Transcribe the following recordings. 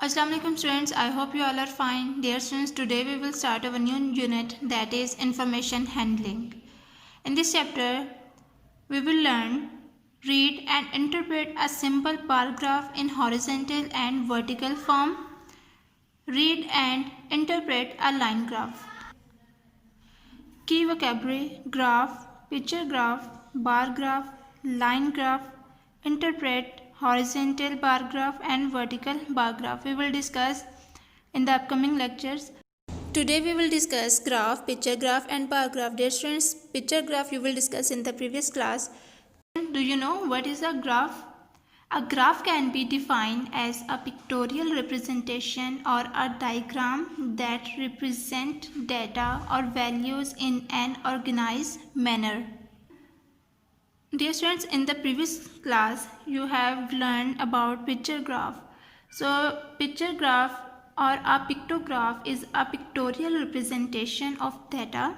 Assalamualaikum students, I hope you all are fine. Dear students, today we will start our new unit, that is information handling. In this chapter, we will learn, read and interpret a simple bar graph in horizontal and vertical form. Read and interpret a line graph. Key vocabulary: graph, picture graph, bar graph, line graph, interpret, horizontal bar graph and vertical bar graph. We will discuss in the upcoming lectures. Today we will discuss graph, picture graph and bar graph. Dear students, picture graph you will discuss in the previous class. Do you know what is a graph? A graph can be defined as a pictorial representation or a diagram that represent data or values in an organized manner. Dear students, in the previous class you have learned about picture graph. So picture graph or a pictograph is a pictorial representation of data.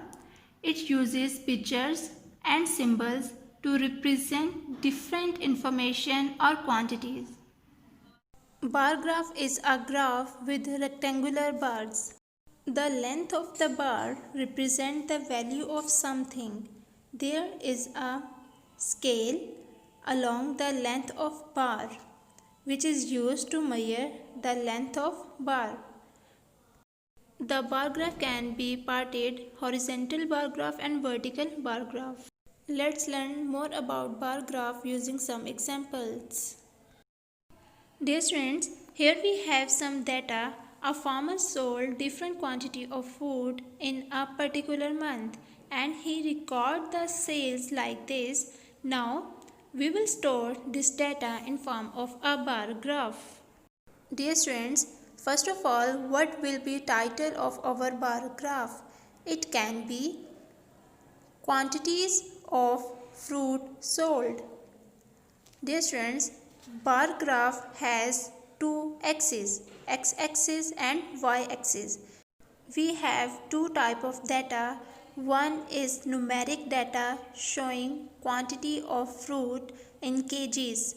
It uses pictures and symbols to represent different information or quantities. Bar graph is a graph with rectangular bars. The length of the bar represents the value of something. There is a scale along the length of bar, which is used to measure the length of bar. The bar graph can be parted horizontal bar graph and vertical bar graph. Let's learn more about bar graph using some examples. Dear students, here we have some data. A farmer sold different quantity of food in a particular month and he record the sales like this. Now we will store this data in form of a bar graph. Dear students, first of all, what will be title of our bar graph? It can be quantities of fruit sold. Dear students, bar graph has two axes, x-axis and y-axis. We have two types of data. One is numeric data showing quantity of fruit in kgs,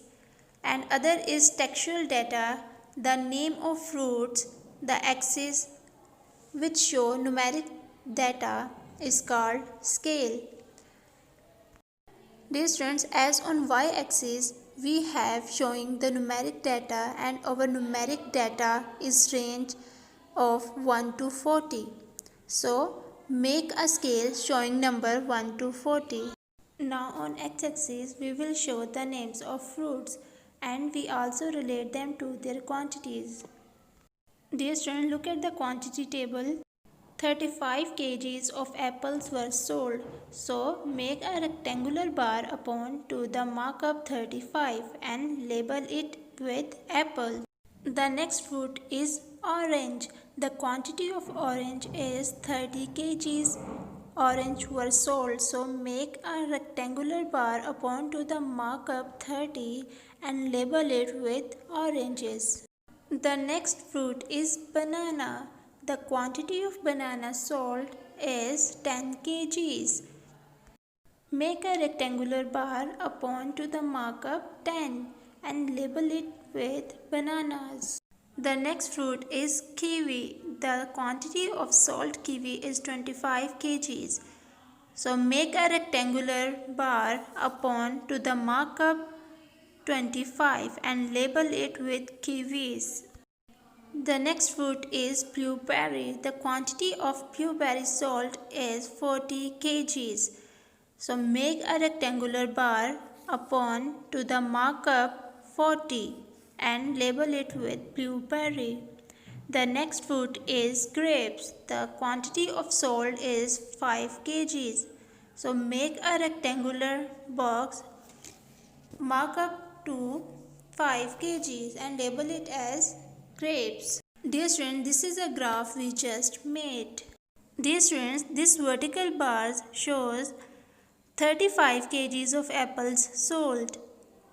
and other is textual data, the name of fruits. The axis which show numeric data is called scale. Dear students, as on y-axis we have showing the numeric data and our numeric data is range of 1 to 40. So make a scale showing number 1 to 40. Now on x-axis we will show the names of fruits and we also relate them to their quantities. Dear students, look at the quantity table. 35 kgs of apples were sold. So make a rectangular bar upon to the markup 35 and label it with apple. The next fruit is orange. The quantity of orange is 30 kgs. Orange were sold, so make a rectangular bar upon to the markup 30 and label it with oranges. The next fruit is banana. The quantity of banana sold is 10 kgs. Make a rectangular bar upon to the markup 10 and label it with bananas. The next fruit is kiwi. The quantity of sold kiwi is 25 kgs. So make a rectangular bar upon to the markup 25 and label it with kiwis. The next fruit is blueberry. The quantity of blueberry sold is 40 kgs. So make a rectangular bar upon to the markup 40 and label it with blueberry. The next fruit is grapes. The quantity of sold is 5 kgs. So make a rectangular box, mark up to 5 kgs and label it as grapes. Dear students, this is a graph we just made. Dear students, this vertical bar shows 35 kgs of apples sold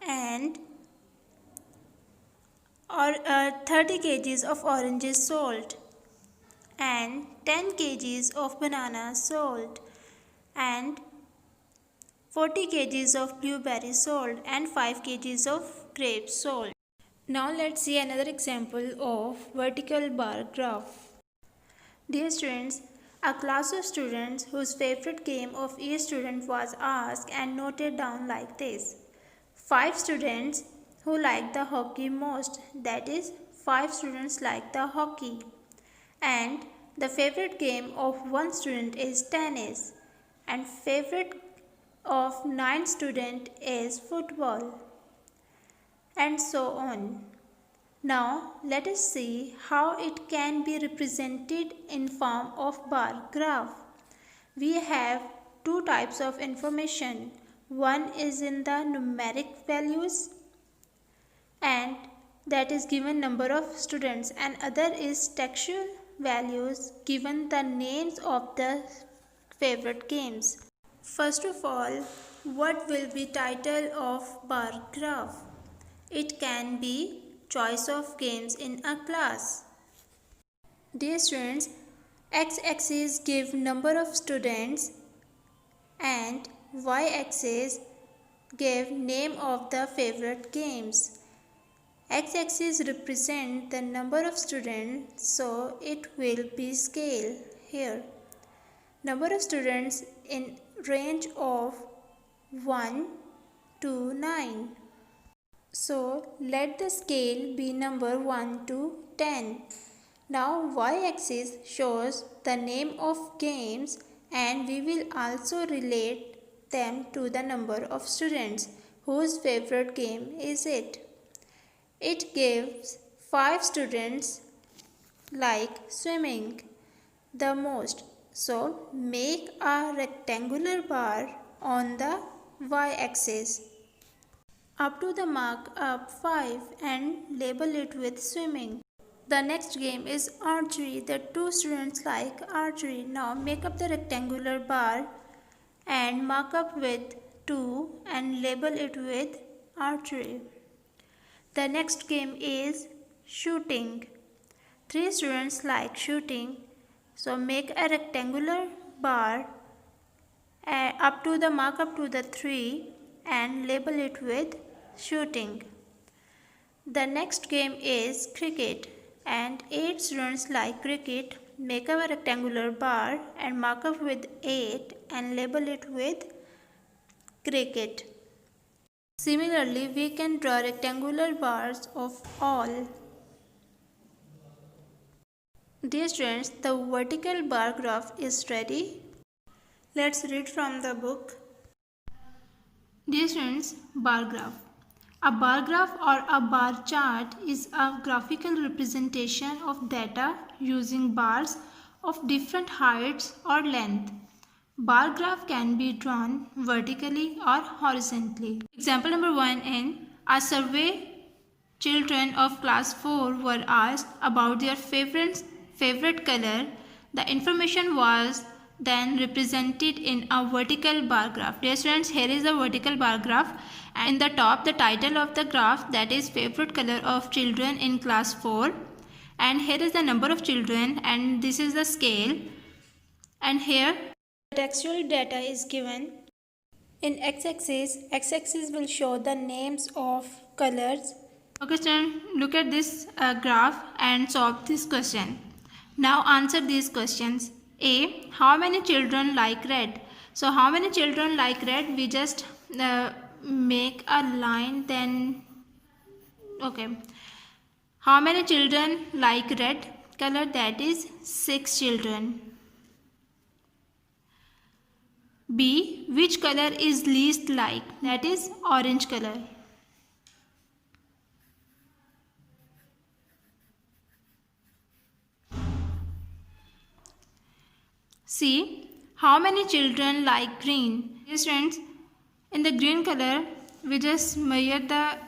and 30 kgs of oranges sold and 10 kgs of bananas sold and 40 kgs of blueberries sold and 5 kgs of grapes sold. Now let's see another example of vertical bar graph. Dear students, a class of students whose favorite game of each student was asked and noted down like this. 5 students who like the hockey most, that is 5 students like the hockey. And the favorite game of one student is tennis, and favorite of 9 student is football, and so on. Now let us see how it can be represented in form of bar graph. We have two types of information. One is in the numeric values, and that is given number of students, and other is textual values given the names of the favorite games. First of all, what will be title of bar graph? It can be choice of games in a class. Dear students, x-axis give number of students and y-axis give name of the favorite games. X-axis represent the number of students, so it will be scale here. Number of students in range of 1 to 9. So let the scale be number 1 to 10. Now y-axis shows the name of games, and we will also relate them to the number of students whose favorite game is it. It gives 5 students like swimming the most. So make a rectangular bar on the y-axis up to the mark up 5 and label it with swimming. The next game is archery. The 2 students like archery. Now make up the rectangular bar and mark up with 2 and label it with archery. The next game is shooting. 3 students like shooting. So make a rectangular bar up to the mark up to the 3 and label it with shooting. The next game is cricket, and 8 students like cricket. Make up a rectangular bar and mark up with 8 and label it with cricket. Similarly, we can draw rectangular bars of all. Dear students, the vertical bar graph is ready. Let's read from the book. Dear students, bar graph. A bar graph or a bar chart is a graphical representation of data using bars of different heights or length. Bar graph can be drawn vertically or horizontally. Example number 1 in a survey, children of class 4 were asked about their favorite color. The information was then represented in a vertical bar graph. Dear students, here is a vertical bar graph, and in the top the title of the graph, that is favorite color of children in class 4, and here is the number of children, and this is the scale, and here the textual data is given. In x-axis will show the names of colors. Okay students, look at this graph and solve this question. Now answer these questions. A. How many children like red? So how many children like red? We just make a line, then okay. How many children like red color? That is 6 children. B. Which color is least liked? That is orange color. C. How many children like green? Yes friends, in the green color we just measure the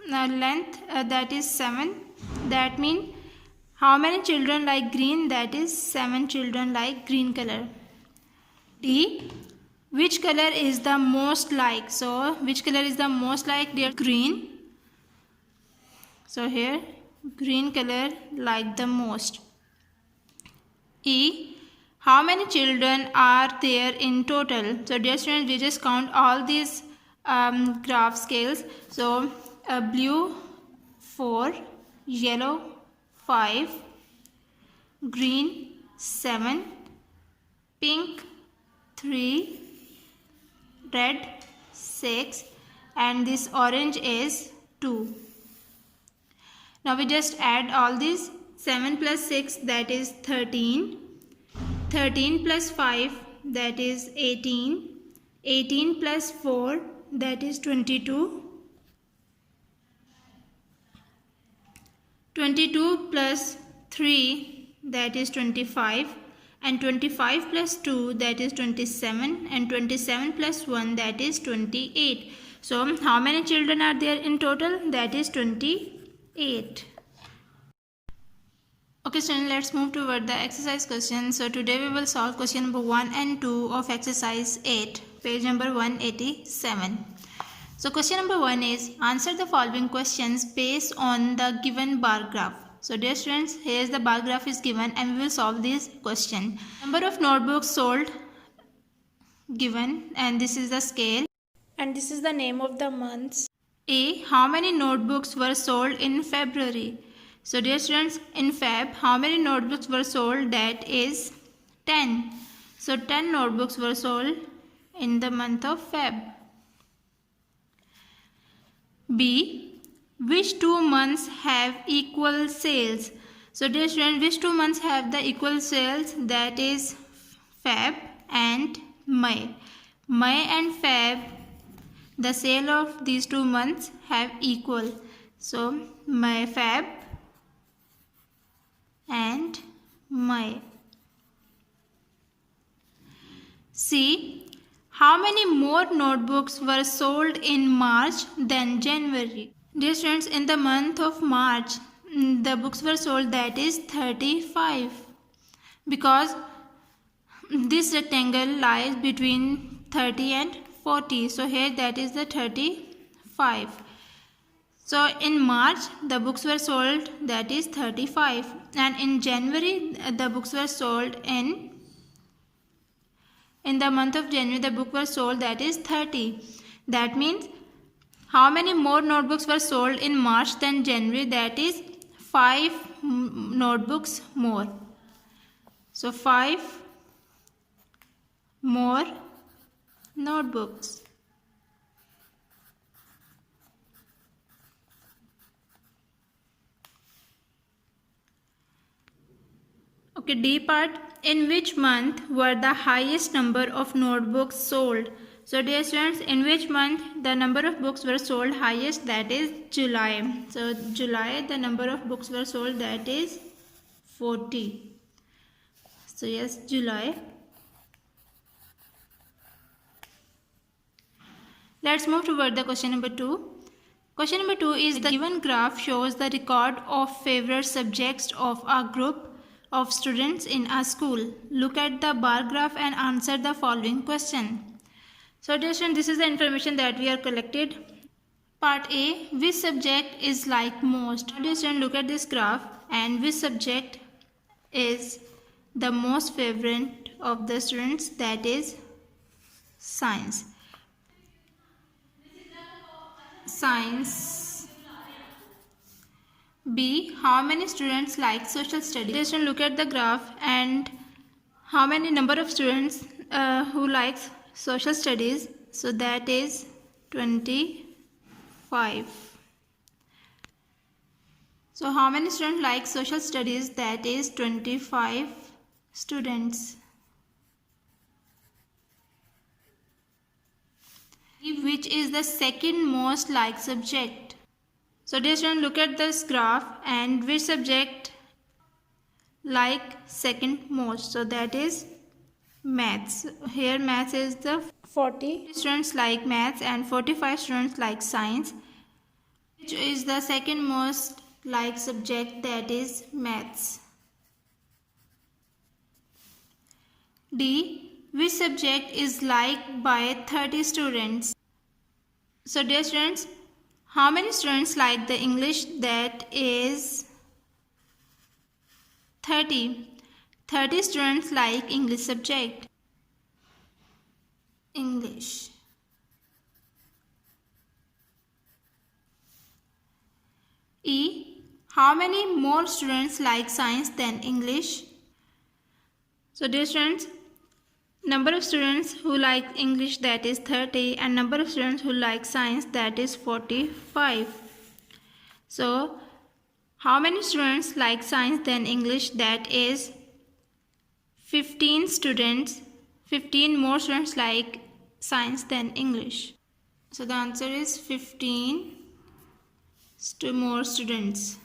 length, that is 7. That means how many children like green? That is 7 children like green color. D. Which color is the most liked? So which color is the most liked? Dear, green. So here green color like the most. E. How many children are there in total? So dear students, we just count all these graph scales. So blue 4, yellow 5, green 7, pink 3, red 6, and this orange is 2. Now we just add all these. 7 plus 6, that is 13. 13 plus 5, that is 18. 18 plus 4, that is 22. 22 plus 3, that is 25. And 25 plus 2, that is 27. And 27 plus 1, that is 28. So how many children are there in total? That is 28. Okay students, let's move toward the exercise question. So today we will solve question number 1 and 2 of exercise 8, page number 187. So question number 1 is, answer the following questions based on the given bar graph. So dear students, here is the bar graph is given and we will solve this question. Number of notebooks sold given, and this is the scale. And this is the name of the months. A, how many notebooks were sold in February? So dear students, in Feb, how many notebooks were sold? That is 10. So 10 notebooks were sold in the month of Feb. B, which 2 months have equal sales? So dear students, which 2 months have the equal sales? That is Feb and May. May and Feb, the sale of these 2 months have equal. So May, Feb and May. C, how many more notebooks were sold in March than January? Dear students, in the month of March, the books were sold, that is 35, because this rectangle lies between 30 and 40. So here that is the 35. So in March the books were sold, that is 35, and in January the books were sold in the month of January the book was sold, that is 30. That means how many more notebooks were sold in March than January? That is 5 notebooks more. So 5 more notebooks. Okay, D part, in which month were the highest number of notebooks sold? So dear students, in which month the number of books were sold highest? That is July. So July, the number of books were sold, that is 40. So yes, July. Let's move toward the question number 2. Question number 2 is, the given graph shows the record of favorite subjects of a group of students in a school. Look at the bar graph and answer the following question. So dear students, this is the information that we are collected. Part A, which subject is liked most? Dear students, look at this graph, and which subject is the most favorite of the students? That is science. Science. B, how many students like social studies? Just look at the graph and how many number of students who likes social studies. So that is 25. So how many students like social studies? That is 25 students. Which is the second most liked subject? So dear students, look at this graph and which subject like second most? So that is maths. Here maths is the 40 students like maths and 45 students like science. Which is the second most liked subject? That is maths. D, which subject is liked by 30 students? So dear students, how many students like the English? That is 30. 30 students like English subject. English. E. How many more students like science than English? So dear students, number of students who like English, that is 30, and number of students who like science, that is 45. So how many students like science than English? That is 15 students. 15 more students like science than English. So the answer is 15 more students.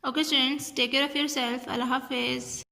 Okay students, take care of yourself. Allah Hafiz.